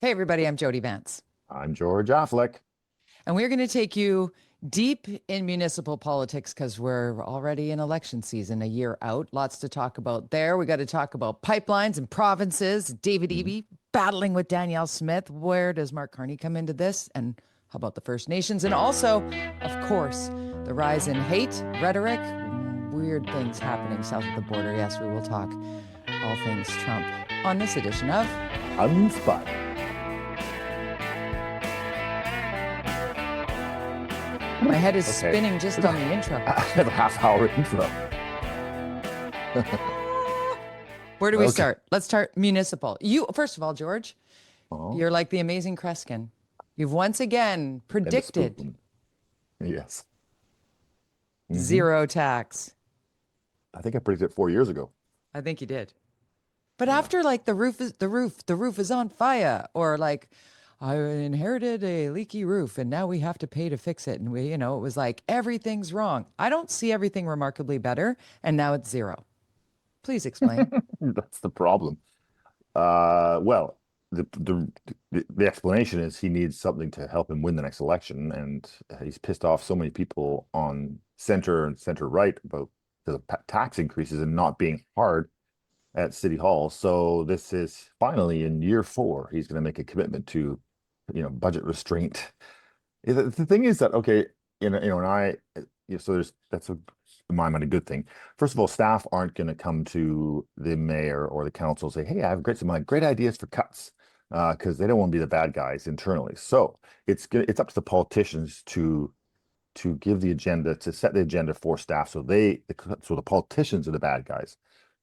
Hey, everybody, I'm Jody-Vance, I'm George-Affleck. and we're going to take you deep in municipal politics because we're already in election season, a year out. Lots to talk about there. We got to talk about pipelines and provinces, Mhm. David-Eby battling with Danielle Smith. Where does Mark Carney come into this? And how about the First Nations? And also, of course, the rise in hate, rhetoric, weird things happening south of the border. Yes, we will talk all things Trump on this edition of UnSpun. My Head is Okay. Spinning just on the intro. I have a half-hour intro. Where do we Okay. start? Let's start municipal. You, first of all, George, Oh, you're like the amazing Kreskin. You've once again and the predicted spoon. Yes. Hmm. zero tax. I think I predicted it 4 years ago. I think you did. But Yeah. after like the roof is on fire, or like I inherited a leaky roof and now we have to pay to fix it. And it was like everything's wrong. I don't see everything remarkably better. And now it's zero. Please explain. That's the problem. Well, the explanation is he needs something to help him win the next election, and he's pissed off so many people on center and center right about the tax increases and not being hard at City Hall. So this is finally in year four. He's going to make a commitment to, budget restraint. The thing is that okay, and so that's in my mind a good thing. First of all, staff aren't going to come to the mayor or the council and say, "Hey, I have great ideas for cuts," because they don't want to be the bad guys internally. So it's up to the politicians to give the agenda, to set the agenda for staff. So the politicians are the bad guys.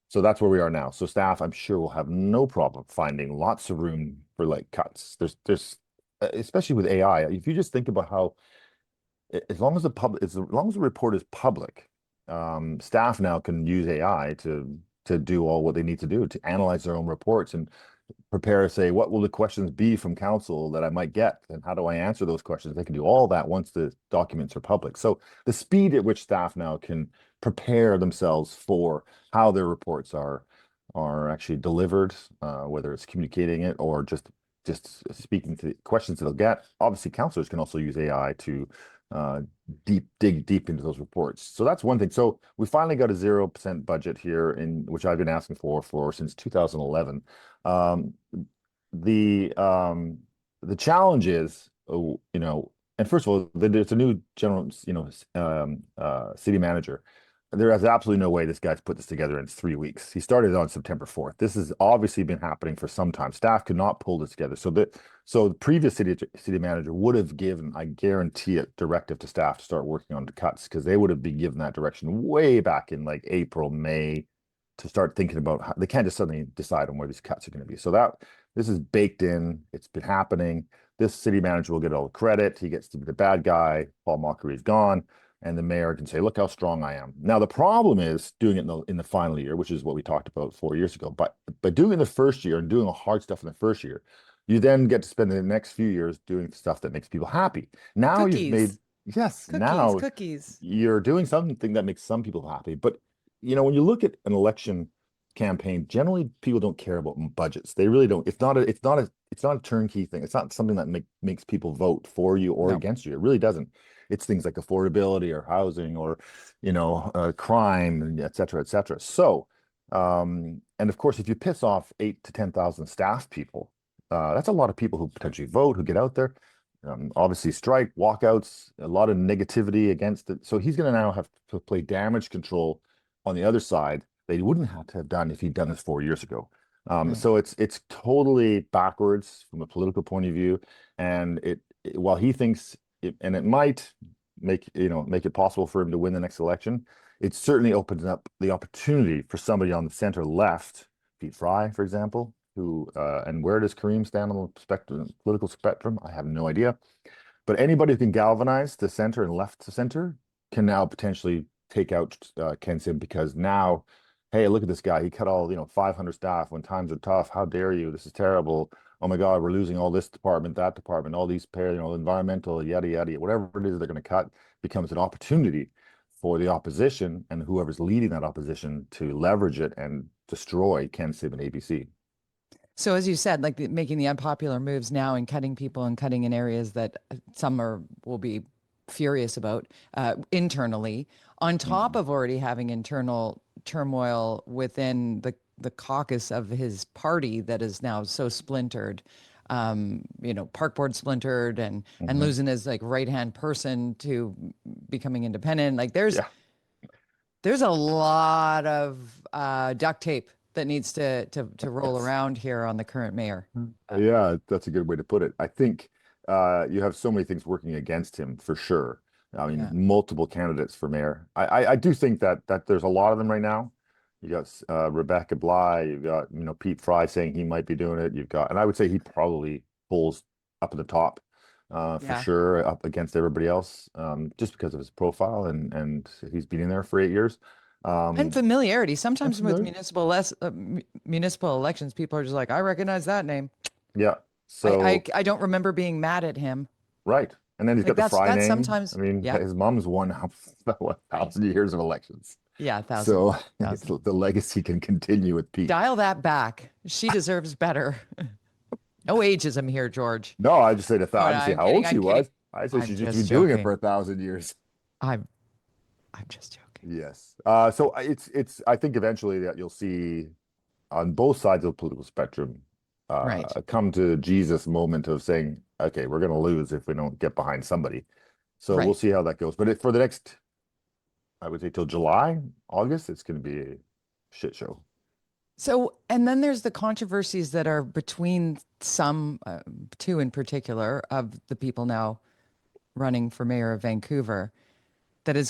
So that's where we are now. So staff, I'm sure, will have no problem finding lots of room for like cuts. There's especially with AI. If you just think about how, as long as the report is public, staff now can use AI to do all what they need to do to analyze their own reports and prepare, say, what will the questions be from council that I might get, and how do I answer those questions? They can do all that once the documents are public. So the speed at which staff now can prepare themselves for how their reports are actually delivered, whether it's communicating it or just speaking to the questions that they'll get. Obviously, councilors can also use AI to uh, dig deep into those reports. So that's one thing. So we finally got a 0% budget here, in which I've been asking for since 2011. Um, the challenge is, and first of all, there's a new general, city manager. There is absolutely no way this guy's put this together in 3 weeks. He started on September 4th. This has obviously been happening for some time. Staff could not pull this together. So the previous city manager would have given, I guarantee it, directive to staff to start working on the cuts, because they would have been given that direction way back in like April, May, to start thinking about how they can't just suddenly decide on where these cuts are going to be. So this is baked in. It's been happening. This city manager will get all the credit. He gets to be the bad guy. Paul Mockery is gone, and the mayor can say, "Look how strong I am." Now the problem is doing it in the final year, which is what we talked about 4 years ago. But doing it in the first year and doing hard stuff in the first year, you then get to spend the next few years doing stuff that makes people happy. Now you've made Cookies, Yes, cookies, now cookies. you're doing something that makes some people happy. But when you look at an election campaign, generally people don't care about budgets. They really don't. It's not a turnkey thing. It's not something that makes people vote for you or No. against you. It really doesn't. It's things like affordability or housing or crime, and et cetera, et cetera. So, and of course, if you piss off 8 to 10,000 staff people, that's a lot of people who potentially vote, who get out there. Obviously, strike, walkouts, a lot of negativity against it. So he's going to now have to play damage control on the other side they wouldn't have to have done if he'd done this 4 years ago. Mm. So it's totally backwards from a political point of view, and while he thinks and it might make it possible for him to win the next election, it certainly opens up the opportunity for somebody on the center left, Pete Fry, for example, who and where does Kareem stand on the political spectrum? I have no idea. But anybody who can galvanize the center and left to center can now potentially take out Ken Sim, because now, hey, look at this guy. He cut all 500 staff when times are tough. How dare you? This is terrible. Oh my God, we're losing all this department, that department, all these environmental, yada yada, whatever it is they're going to cut becomes an opportunity for the opposition and whoever's leading that opposition to leverage it and destroy Ken Sim and ABC. So as you said, like making the unpopular moves now and cutting people and cutting in areas that some will be furious about internally, on top Mhm. of already having internal turmoil within the caucus of his party that is now so splintered. Park board splintered and Mhm. losing his like right hand person to becoming independent. Like Yeah. there's a lot of duct tape that needs to roll Yes. around here on the current mayor. Yeah, that's a good way to put it. I think you have so many things working against him for sure. I mean, Yeah. multiple candidates for mayor. I do think that there's a lot of them right now. You got Rebecca Bligh, you've got Pete Fry saying he might be doing it. You've got, and I would say he probably pulls up at the top for Yeah. sure, up against everybody else, just because of his profile and he's been in there for 8 years. And Um, familiarity. and Sometimes with familiar. municipal elections, people are just like, I recognize that name. Yeah. I, So I I don't remember being mad at him. right. And then he's Like got the Fry that's name. I sometimes, mean, yeah, his mom's won 1,000 years of elections. yeah, thousand, So thousand. the legacy can continue with Pete. Dial that back. She deserves better. No ageism here, George. No, I just said Oh, I no, didn't say I'm how kidding. old she I'm kidding. was. I said I'm she's just been just doing it for joking. 1,000 years. I'm I'm just joking. Yes. So I think eventually that you'll see on both sides of the political spectrum Right. come to Jesus moment of saying, okay, we're going to lose if we don't get behind somebody. So we'll Right. see how that goes. But for the next, I would say till July, August, it's going to be a shit show. So, and then there's the controversies that are between some, two in particular, of the people now running for mayor of Vancouver, that is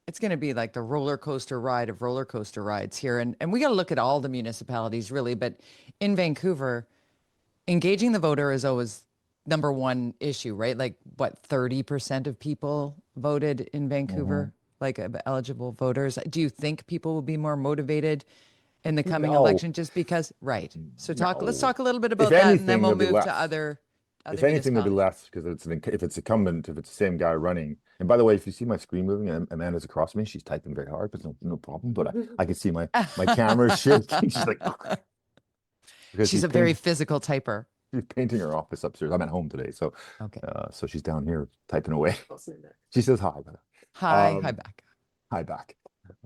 it's going to be like the roller coaster ride of roller coaster rides here. And we got to look at all the municipalities really, but in Vancouver, engaging the voter is always number one issue, right? Like what, 30% of people voted in Mhm. Vancouver, like eligible voters. Do you think people will be more motivated in the coming No, election just because? Right. So let's no. talk a little bit If about that and then anything, we'll there'll be move to less. other If anything, there'll be municipalities. less because if it's incumbent, if it's the same guy running. And by the way, if you see my screen moving and Amanda's across me, she's typing very hard, but no problem. But I can see my camera shaking. She's like because She's a very physical typer. she's painting her office upstairs. I'm at home today, so Okay. so she's down here typing away. She says hi. Hi Um, back. hi back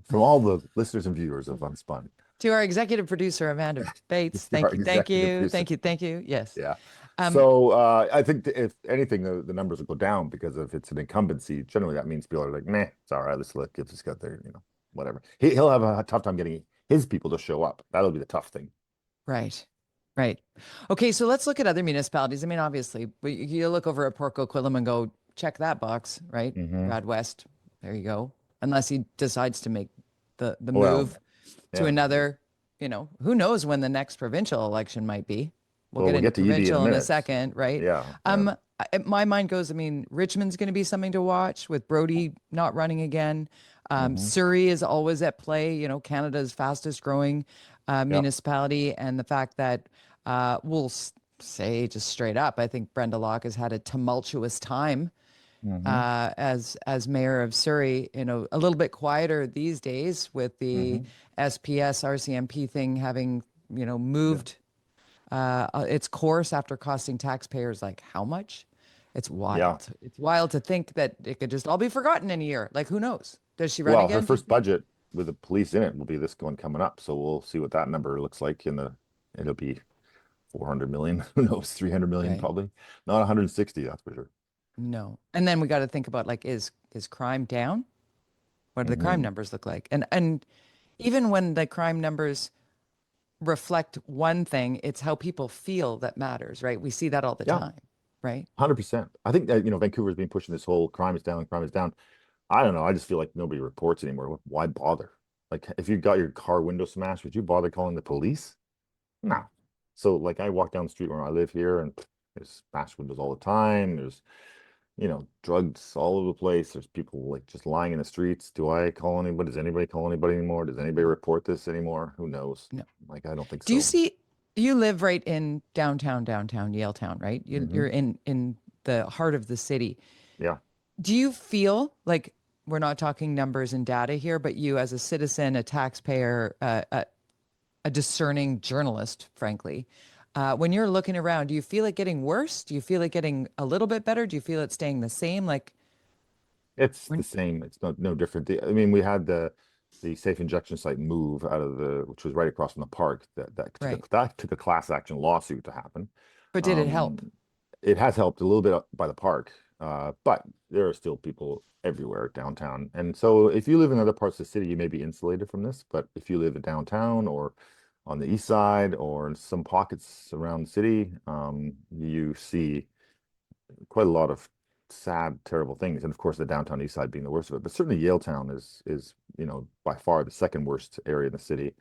from all the listeners and viewers of UnSpun. To our executive producer, Amanda Bates. Our Thank you. Thank executive you. producer. Thank you. Thank you. Yes. Yeah. Um, So I think if anything, the numbers will go down because if it's an incumbency, generally that means people are like, meh, it's all right. Let's let give this guy there, whatever. He'll have a tough time getting his people to show up. That'll be the tough thing. right. Right. Okay. So let's look at other municipalities. I mean, obviously, you look over at Port Coquitlam and go, check that box, right? Hmm. Brad West. There you go. Unless he decides to make the Well, move to yeah. another, who knows when the next provincial election might be. We'll Well, get we'll into get to EB in a provincial in a minute. second, right? Yeah. Yeah. My mind goes, I mean, Richmond's going to be something to watch with Brodie not running again. Hmm. Surrey is always at play, Canada's fastest growing Yeah. municipality. And the fact that we'll say just straight up, I think Brenda Locke has had a tumultuous time Hmm. as mayor of Surrey, a little bit quieter these days with the Hmm. SPS RCMP thing having, Yeah. moved its course after costing taxpayers like how much? It's Yeah. wild. It's wild to think that it could just all be forgotten in a year. Like who knows? Does she run Well, her again? Do you first think? budget with the police in it will be this one coming up. So we'll see what that number looks like it'll be 400 million. Who knows? 300 million Right. probably. Not 160, that's for sure. No. And then we got to think about like is crime down? What do the crime Hmm. numbers look like? And even when the crime numbers reflect one thing, it's how people feel that matters, right? We see that all the Yeah, time, right? 100%. I think that, Vancouver's been pushing this whole crime is down, crime is down. I don't know. I just feel like nobody reports anymore. Why bother? Like, if you got your car window smashed, would you bother calling the police? No. So, like, I walk down the street where I live here, and there's smashed windows all the time. There's, drugs all over the place. There's people like just lying in the streets. Do I call anybody? Does anybody call anybody anymore? Does anybody report this anymore? Who knows? No. Like, I don't think Do you so. see you live right in downtown Yaletown, right? Hmm. You're in the heart of the city. Yeah. Do you feel like we're not talking numbers and data here, but you as a citizen, a taxpayer, a discerning journalist, frankly. When you're looking around, do you feel it getting worse? Do you feel it getting a little bit better? Do you feel it staying the same? Like, It's the when, same. It's no different. I mean, we had the safe injection site move out of which was right across from the park. right. That took a class action lawsuit to happen. But did it help? Um, it has helped a little bit up by the park, but there are still people everywhere downtown. And so, if you live in other parts of the city, you may be insulated from this. But if you live in downtown or on the east side or in some pockets around the city, you see quite a lot of sad, terrible things. And of course, the downtown east side being the worst of it. But certainly Yaletown is by far the second worst area in the city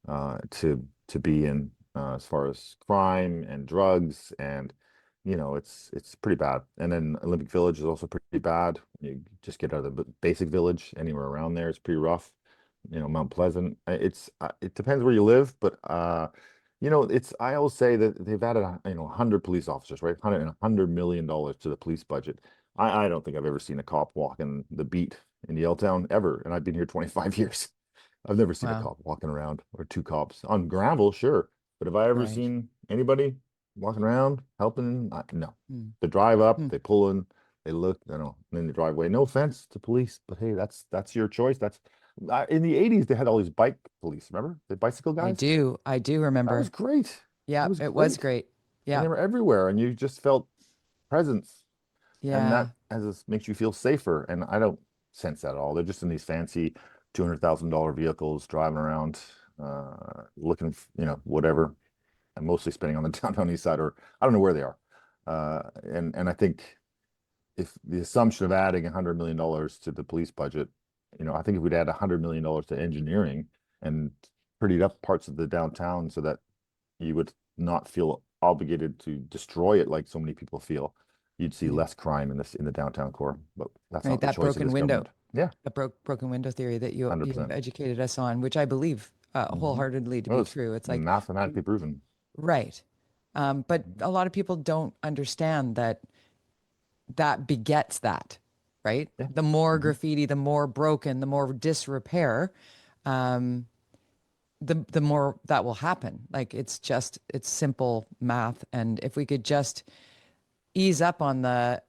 to be in as far as crime and drugs, and it's pretty bad. And then Olympic Village is also pretty bad. You just get out of the basic village, anywhere around there, it's pretty rough. Mount Pleasant. It depends where you live, but I always say that they've added 100 police officers, right? $100 million to the police budget. I don't think I've ever seen a cop walking the beat in Yaletown ever, and I've been here 25 years. I've never seen a Wow. cop walking around, or two cops on gravel, sure, but have I ever Right. seen anybody walking around helping? No. Hmm. They drive up, Hmm. they pull in, they look, and then they drive away. No offense to police, but hey, that's your choice. That's in the 80s they had all these bike police. Remember the bicycle I guys? do. I do That was remember. great. It Yeah, was it was great. great. And Yeah. they were everywhere, and you just felt presence, and Yeah. that makes you feel safer. And I don't sense that at all. They're just in these fancy $200,000 vehicles driving around, looking, whatever, and mostly spending on the downtown east side, or I don't know where they are. And I think if the assumption of adding $100 million to the police budget, I think if we'd add $100 million to engineering and prettied up parts of the downtown so that you would not feel obligated to destroy it like so many people feel, you'd see Right. less crime in the downtown core. But that's Right. not the That choice of broken this window, government. Yeah, the broken window theory that you've 100%. educated us on, which I believe Hmm. wholeheartedly to Well, be it's true. It's like, mathematically proven. right. But a lot of people don't understand that that begets that, right? Yeah. The more Hmm. graffiti, the more broken, the more disrepair, um, the more that will happen. Like it's simple math. And if we could just ease up on the,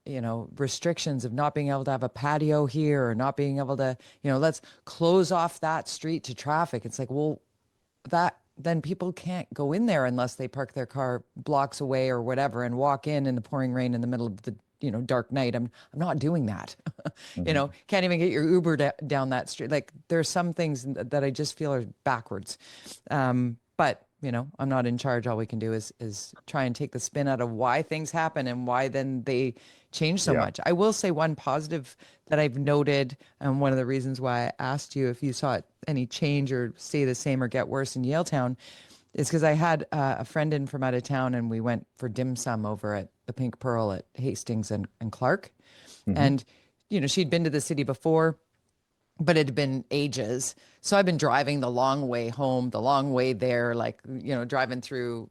restrictions of not being able to have a patio here or not being able to, let's close off that street to traffic. It's like, well, that then people can't go in there unless they park their car blocks away or whatever and walk in the pouring rain in the middle of the dark night. I'm not doing that. Hmm. Can't even get your Uber down that street. Like there's some things that I just feel are backwards. But I'm not in charge. All we can do is try and take the spin out of why things happen and why then they change so Yeah. much. I will say one positive that I've noted, and one of the reasons why I asked you if you saw any change or stay the same or get worse in Yaletown is because I had a friend in from out of town and we went for dim sum over at the Pink Pearl at Hastings and Clark. Hmm. And, she'd been to the city before, but it had been ages. So I've been driving the long way home, the long way there, like, driving through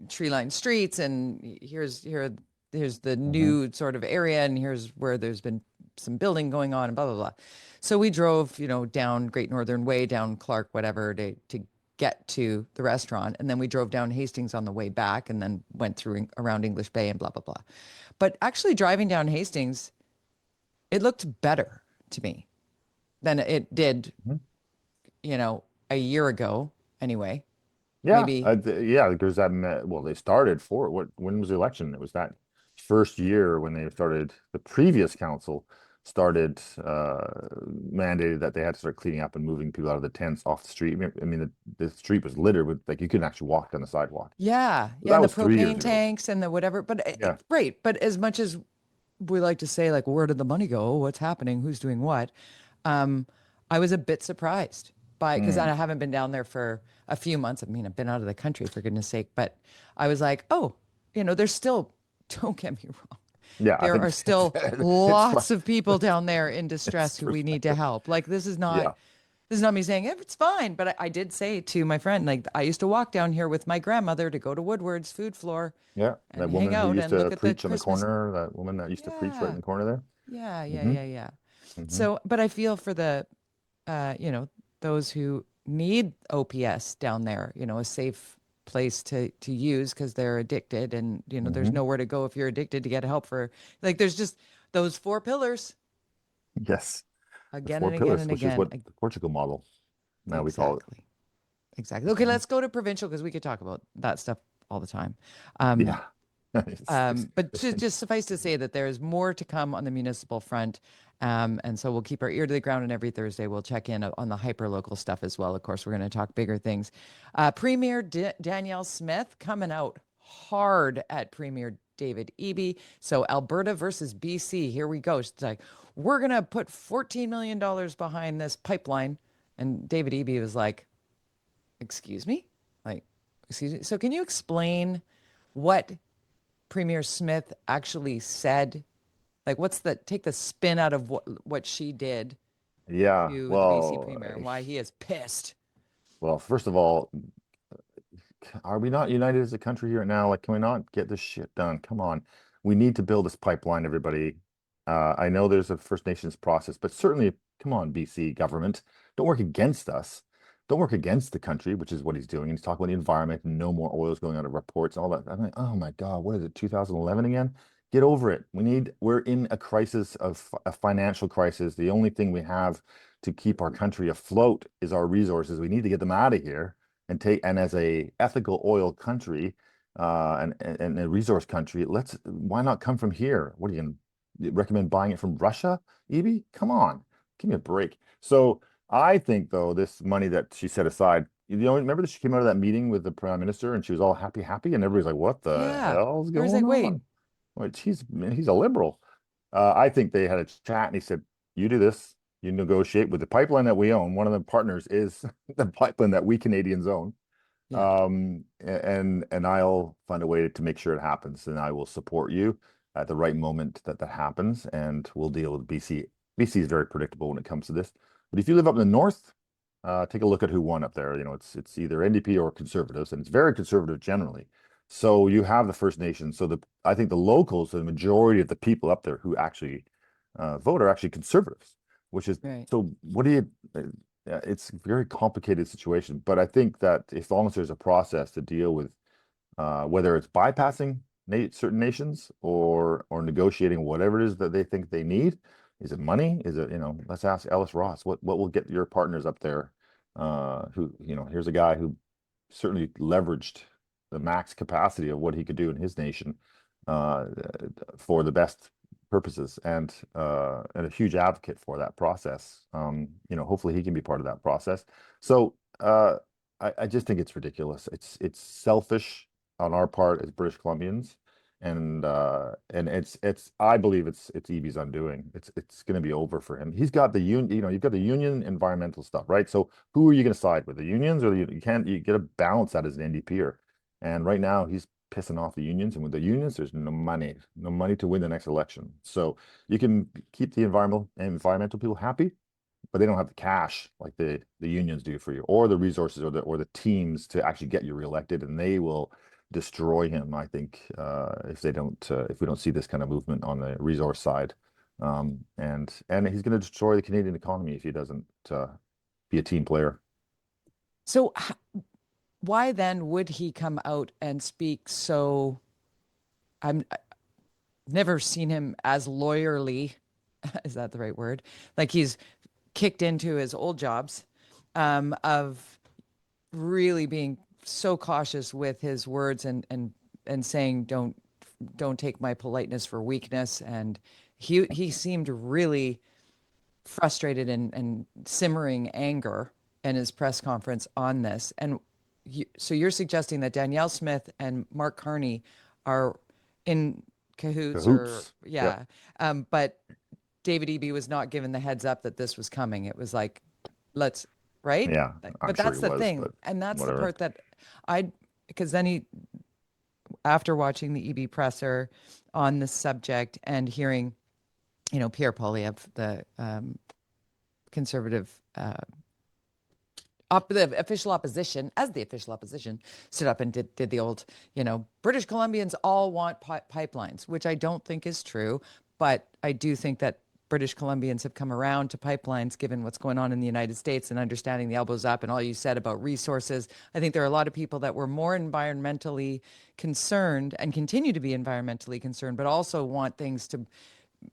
tree-lined streets and here's the Hmm. new sort of area and here's where there's been some building going on and blah, blah, blah. So we drove, down Great Northern Way, down Clark, whatever, to get to the restaurant. And then we drove down Hastings on the way back and then went through around English Bay and blah, blah, blah. But actually driving down Hastings, it looked better to me than it did, Hmm. a year ago anyway. Yeah, Maybe, yeah. Because well, they started for what? When was the election? It was that first year when they started. The previous council started mandated that they had to start cleaning up and moving people out of the tents off the street. I mean, the street was littered with, like, you couldn't actually walk down the sidewalk. yeah, But yeah. that And the was 3 years propane ago. tanks and the whatever, but Yeah. right. But as much as we like to say, like, where did the money go? What's happening? Who's doing what? Um, I was a bit surprised because I Mm. haven't been down there for a few months. I mean, I've been out of the country for goodness sake, but I was like, oh, there's still, don't get me wrong. Yeah, I There think are still it's fun. lots of people down there in distress It's who we need to help. Like yeah, this is not me saying it's fine, but I did say to my friend, like I used to walk down here with my grandmother to go to Woodward's food floor yeah. and That hang woman who out used and to look at the preach on the Christmas. corner, that woman that used to preach right in Yeah, the corner there. yeah, yeah, Hmm. yeah, yeah. Hmm. So, but I feel for the, uh, you know, those who need OPS down there, a safe place to use because they're addicted, and there's Hmm. nowhere to go if you're addicted to get help for, like, there's just those four pillars Yes, the again four and again pillars, and which is again. what the Portugal model now we call it. Exactly. Exactly. Okay, let's go to provincial because we could talk about that stuff all the time. Um, Yeah. It's but interesting. just suffice to say that there is more to come on the municipal front. And so we'll keep our ear to the ground, and every Thursday we'll check in on the hyper local stuff as well. Of course, we're going to talk bigger things. Danielle Smith coming out hard at Premier David-Eby. So Alberta versus BC. Here we go. She's like, we're going to put $14 million behind this pipeline. And David-Eby was like, excuse me? Like, excuse me. So can you explain what Premier Smith actually said? Like, take the spin out of what she did Yeah. to the BC Premier and why he is pissed. Well, first of all, are we not united as a country here now? Like, can we not get this shit done? Come on. We need to build this pipeline, everybody. I know there's a First Nations process, but certainly, come on, BC government, don't work against us. Don't work against the country, which is what he's doing. He's talking about the environment and no more oil is going out of reports and all that. I'm like, oh my God, what is it, 2011 again? Get over it. We're in a crisis of a financial crisis. The only thing we have to keep our country afloat is our resources. We need to get them out of here and as a ethical oil country and a resource country, why not come from here? What are you gonna recommend buying it from Russia, Eby? Come on, give me a break. So I think though, this money that she set aside, remember that she came out of that meeting with the prime minister and she was all happy, and everybody's like, what the Yeah. hell's I was going like, wait, on? Well, he's a liberal. I think they had a chat and he said, you do this, you negotiate with the pipeline that we own. One of the partners is the pipeline that we Canadians own. yeah. And I'll find a way to make sure it happens, and I will support you at the right moment that happens, and we'll deal with BC. BC is very predictable when it comes to this. But if you live up in the north, take a look at who won up there. It's either NDP or Conservatives, and it's very conservative generally. So you have the First Nations. So I think the locals, the majority of the people up there who actually vote are actually conservatives, which is Right. so. What do you? It's a very complicated situation, but I think that as long as there's a process to deal with whether it's bypassing certain nations or negotiating whatever it is that they think they need. Is it money? Is it, let's ask Ellis Ross, what will get your partners up there? Who, here's a guy who certainly leveraged the max capacity of what he could do in his nation uh, for the best purposes and a huge advocate for that process. Hopefully he can be part of that process. So I just think it's ridiculous. It's selfish on our part as British Columbians, and it's I believe it's Eby's undoing. It's going to be over for him. He's got the union. You've got the union environmental stuff, right? So who are you going to side with, the unions or you get to balance that as an NDPer? And right now he's pissing off the unions, and with the unions, there's no money to win the next election. So you can keep the environmental people happy, but they don't have the cash like the unions do for you, or the resources, or the teams to actually get you reelected, and they will destroy him. I think if we don't see this kind of movement on the resource side, and he's going to destroy the Canadian economy if he doesn't be a team player. So why then would he come out and speak so? I've never seen him as lawyerly. Is that the right word? Like he's kicked into his old jobs of really being so cautious with his words and saying don't take my politeness for weakness. And he seemed really frustrated and simmering anger in his press conference on this. And so you're suggesting that Danielle Smith and Mark Carney are in cahoots, or Cahoots. Yep. yeah, but David-Eby was not given the heads up that this was coming. It was like, let's, right? Yeah, I'm But sure that's he the was, thing. but And that's the whatever. part that because then after watching the EB presser on this subject and hearing, Pierre Poilievre, the conservative, the official opposition, as the official opposition, stood up and did the old, British Columbians all want pipelines, which I don't think is true, but I do think that British Columbians have come around to pipelines, given what's going on in the United States and understanding the elbows up and all you said about resources. I think there are a lot of people that were more environmentally concerned and continue to be environmentally concerned, but also want things to,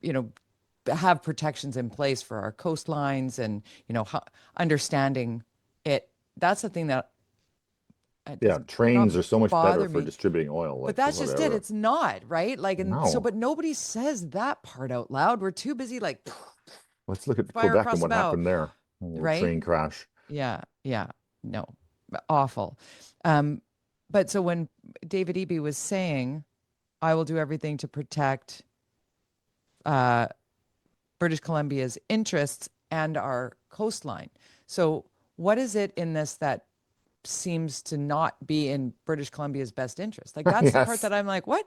you know, have protections in place for our coastlines and, you know, understanding it. That's the thing that Yeah, doesn't trains not are so much better bother for me. distributing oil. But Like that's just it. whatever. It's not, right? Like, and so, No. but nobody says that part out loud. We're too busy like Let's look at fire Quebec and across the what bow, happened there. A little right? train crash. Yeah, yeah, no, awful. Um, but so when David-Eby was saying, I will do everything to protect uh, British Columbia's interests and our coastline. So what is it in this that seems to not be in British Columbia's best interest? Like that's the part Yes. that I'm like, what?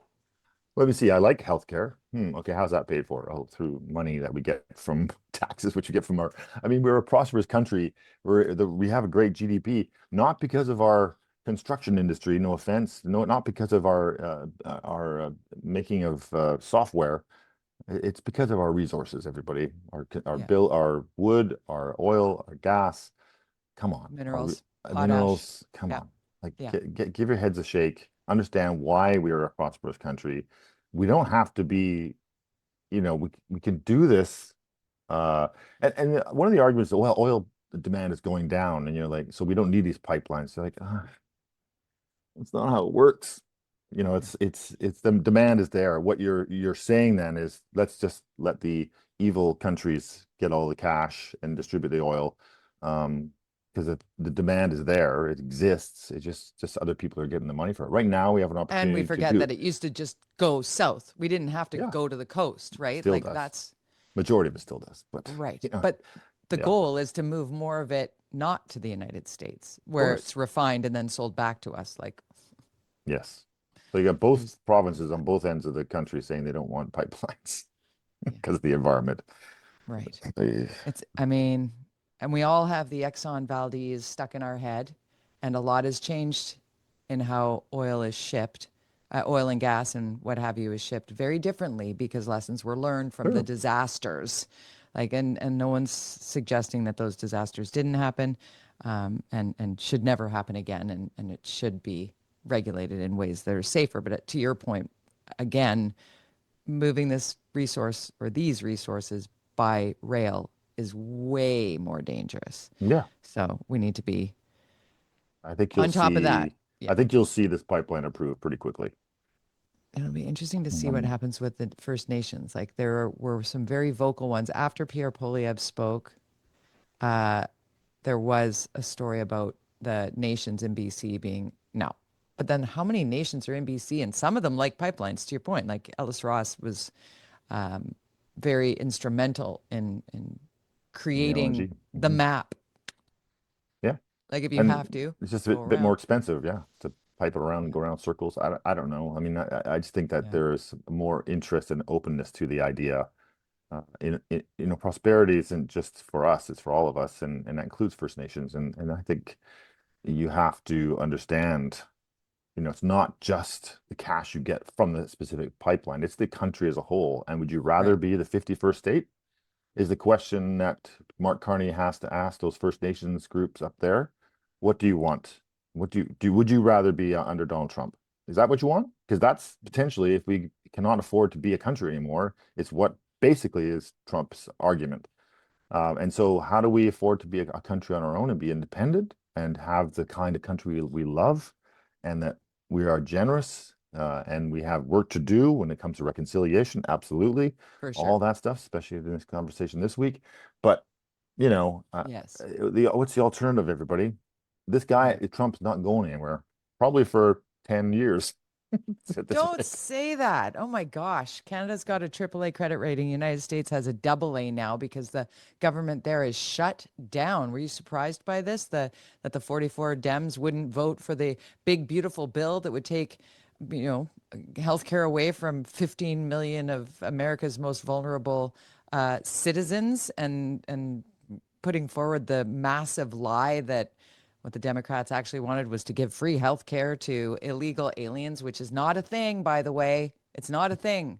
Let me see. I like healthcare. Okay, how's that paid for? Oh, through money that we get from taxes, which we get from our. I mean, we're a prosperous country. We have a great GDP, not because of our construction industry. No offense. No, not because of our making of software. It's because of our resources. Everybody, our Yeah, bill, our wood, our oil, our gas. Come on, minerals, potash. minerals. Come Yeah, on, like yeah. give your heads a shake. Understand why we are a prosperous country. We don't have to be, we can do this. And one of the arguments is, well, oil demand is going down, and you're like, so we don't need these pipelines. You're like, that's not how it works. Yeah. It's the demand is there. What you're saying then is let's just let the evil countries get all the cash and distribute the oil. Because the demand is there, it exists. It just other people are getting the money for it. Right now, we have an And we opportunity to forget do. that it used to just go south. We didn't have to Yeah, go to the coast, right? still Like does. that's Majority of it still does, but right. you know, But the yeah, of goal is to move more of it not to the United States, where course, it's refined and then sold back to us. Like yes. So you got both there's, provinces on both ends of the country saying they don't want pipelines yeah, because of the environment. right. Eh, It's, I mean, and we all have the Exxon Valdez stuck in our head, and a lot has changed in how oil is shipped, oil and gas and what have you is shipped very differently because lessons were learned from the Sure. disasters. Like, and no one's suggesting that those disasters didn't happen, and should never happen again, and it should be regulated in ways that are safer. But to your point, again, moving this resource or these resources by rail is way more dangerous. Yeah, So we need to be I think you'll on top of that. see. Yeah. I think you'll see this pipeline approved pretty quickly. It'll be interesting to see what Um, happens with the First Nations. Like were some very vocal ones after Pierre Poilievre spoke. Uh, there was a story about the nations in BC being no. But then how many nations are in BC? And some of them like pipelines, to your point. Like Ellis Ross was um, very instrumental in the creating LNG. the map. Yeah, Like if you and have to it's just a go bit more around. expensive. Yeah, to pipe it around Yeah. and go around circles. I don't know. I mean, I just think that Yeah. there's more interest and openness to the idea. Prosperity isn't just for us; it's for all of us, and that includes First Nations. And I think you have to understand. It's not just the cash you get from the specific pipeline; it's the country as a whole. And would you rather Right. be the 51st state? Is the question that Mark Carney has to ask those First Nations groups up there. What do you want? What would you rather be under Donald Trump? Is that what you want? Because that's potentially, if we cannot afford to be a country anymore, it's what basically is Trump's argument. And so how do we afford to be a country on our own and be independent and have the kind of country we love and that we are generous and we have work to do when it comes to reconciliation? Absolutely. For sure. All that stuff, especially in this conversation this week. But, you know, Yes. what's the alternative, everybody? This guy, Right. Trump's not going anywhere, probably for 10 years at this Don't rate. say that. Oh my gosh. Canada's got a AAA credit rating. The United States has a AA now because the government there is shut down. Were you surprised by this? That the 44 Dems wouldn't vote for the big, beautiful bill that would take, you know, healthcare away from 15 million of America's most vulnerable citizens and putting forward the massive lie that what the Democrats actually wanted was to give free health care to illegal aliens, which is not a thing, by the way. It's not a thing.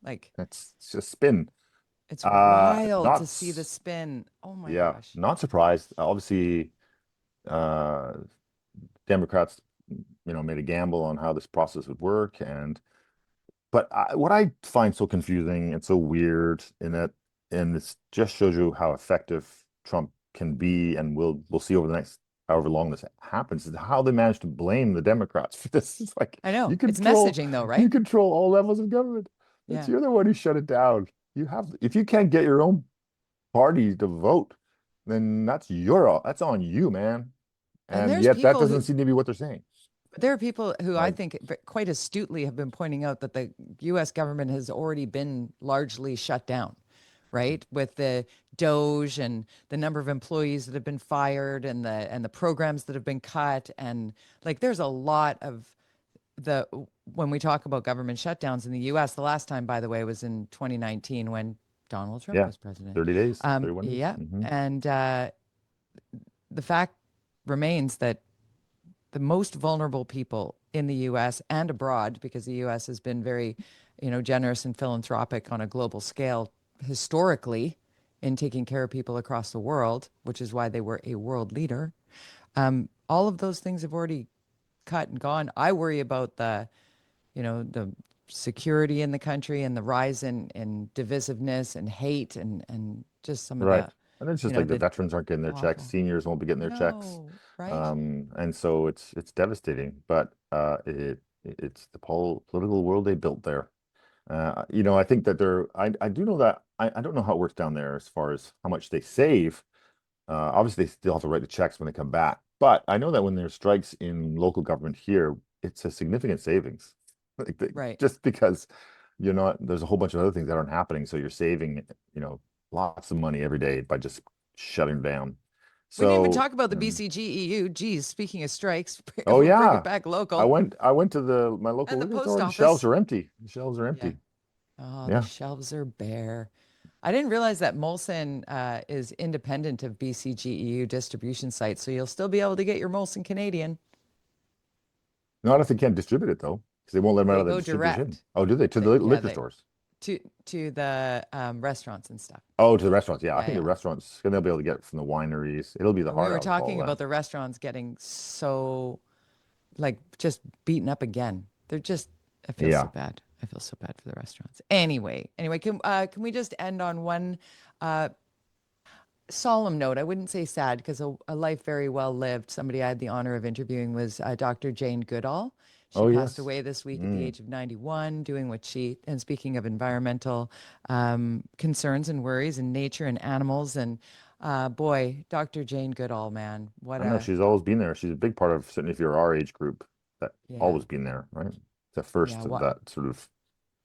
Like, That's just spin. It's wild Not, to see the spin. Oh my yeah, gosh. not surprised. Obviously, uh, Democrats, made a gamble on how this process would work, but what I find so confusing and so weird and this just shows you how effective Trump can be, and we'll see over the next however long this happens, is how they manage to blame the Democrats for this. It's like I know. you It's control messaging though, you right? control all levels of government. Yeah. You're the one who shut it down. If you can't get your own party to vote, then that's on you, man. And And there's yet that people doesn't who seem to be what they're saying. there are people who I Like, think quite astutely have been pointing out that the US government has already been largely shut down, right? With the Doge and the number of employees that have been fired and the programs that have been cut. And like there's a lot of the when we talk about government shutdowns in the US, the last time, by the way, was in 2019 when Donald Trump yeah, was president. 30 days, 31 days. Yeah. And the fact remains that the most vulnerable people in the US and abroad, because the US has been very, generous and philanthropic on a global scale historically in taking care of people across the world, which is why they were a world leader. All of those things have already cut and gone. I worry about the security in the country and the rise in divisiveness and hate and just some of Right. the, And it's just like the the veterans aren't getting their checks, awful. seniors won't be getting their checks. No, right? And so it's devastating, but it's the political world they built there. I think that I do know that I don't know how it works down there as far as how much they save. Obviously they still have to write the checks when they come back, but I know that when there's strikes in local government here, it's a significant savings. Like Right. just because there's a whole bunch of other things that aren't happening, so you're saving, lots of money every day by just shutting down. We didn't even So, talk about the BCGEU. Geez, speaking of strikes, oh we'll bring it yeah, back I local. went I went to my local And the liquor post store. The shelves office. are empty. The shelves are Yeah. empty. Oh, the Yeah. shelves are bare. I didn't realize that Molson is independent of BCGEU distribution sites, so you'll still be able to get your Molson Canadian. Not if they can't distribute it though, because they won't let them out They of the go distribution. direct. Oh, do they to the Yeah, liquor they stores? to the restaurants and stuff. Oh, to the restaurants. Yeah, I Yeah, think the yeah. restaurants they'll be able to get it from the wineries. It'll be the And we hard were alcohol talking then. about the restaurants getting so like just beaten up again. They're just I feel so Yeah. bad. I feel so bad for the restaurants. Anyway, can we just end on one uh solemn note? I wouldn't say sad because a life very well lived. Somebody I had the honor of interviewing was Dr. Jane Goodall. She Oh passed yes. away this week at the Mm. age of 91, doing what she, and speaking of environmental concerns and worries and nature and animals. And boy, Dr. Jane Goodall, man, what I know a, she's always been there. She's a big part of certainly if you're our age group, that yeah, always been there, right? The yeah, first of what, that sort of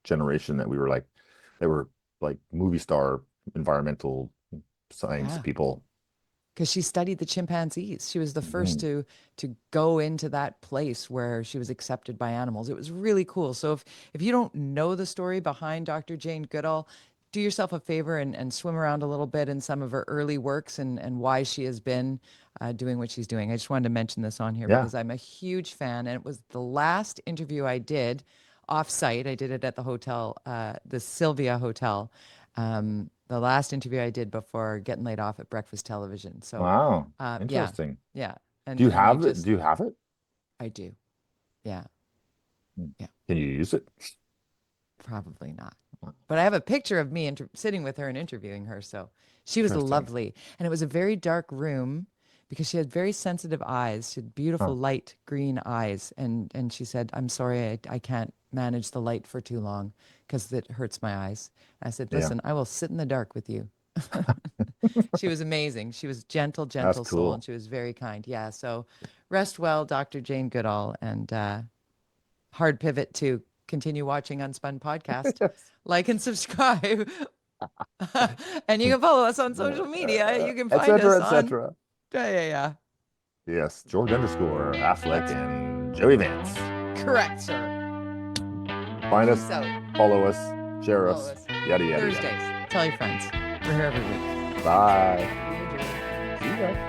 generation they were like movie star environmental science yeah. people. Because she studied the chimpanzees. She was the first Mhm. to go into that place where she was accepted by animals. It was really cool. So if you don't know the story behind Dr. Jane Goodall, do yourself a favor and swim around a little bit in some of her early works and why she has been doing what she's doing. I just wanted to mention this on here Yeah. because I'm a huge fan, and it was the last interview I did off-site. I did it at the hotel, the Sylvia Hotel. The last interview I did before getting laid off at Breakfast Television. So, Wow. yeah, Interesting. yeah, Do you and you have it? just, Do you have it? I do, yeah, Mm. yeah, Can you use it? probably not, but I have a picture of me sitting with her and interviewing her. So she was Interesting. lovely, and it was a very dark room because she had very sensitive eyes. She had beautiful Huh. light green eyes, and she said, "I'm sorry, I can't manage the light for too long because it hurts my eyes." I said, Yeah. "Listen, I will sit in the dark with you." She was amazing. She was gentle, That's gentle soul, and cool. she was very kind. Yeah. So rest well, Dr. Jane Goodall, and hard pivot to continue watching Unspun podcast. Yes. Like and subscribe. And you can follow us on social media. You can Et find cetera, us et on, cetera. yeah. Yes. George_Affleck That's and Jody-Vance. correct, sir. Find us, Peace out. follow us, share Follow us, us. yada, yada, Thursdays. yada. Tell your friends. We're here every week. Bye. See you, Julie. See you guys.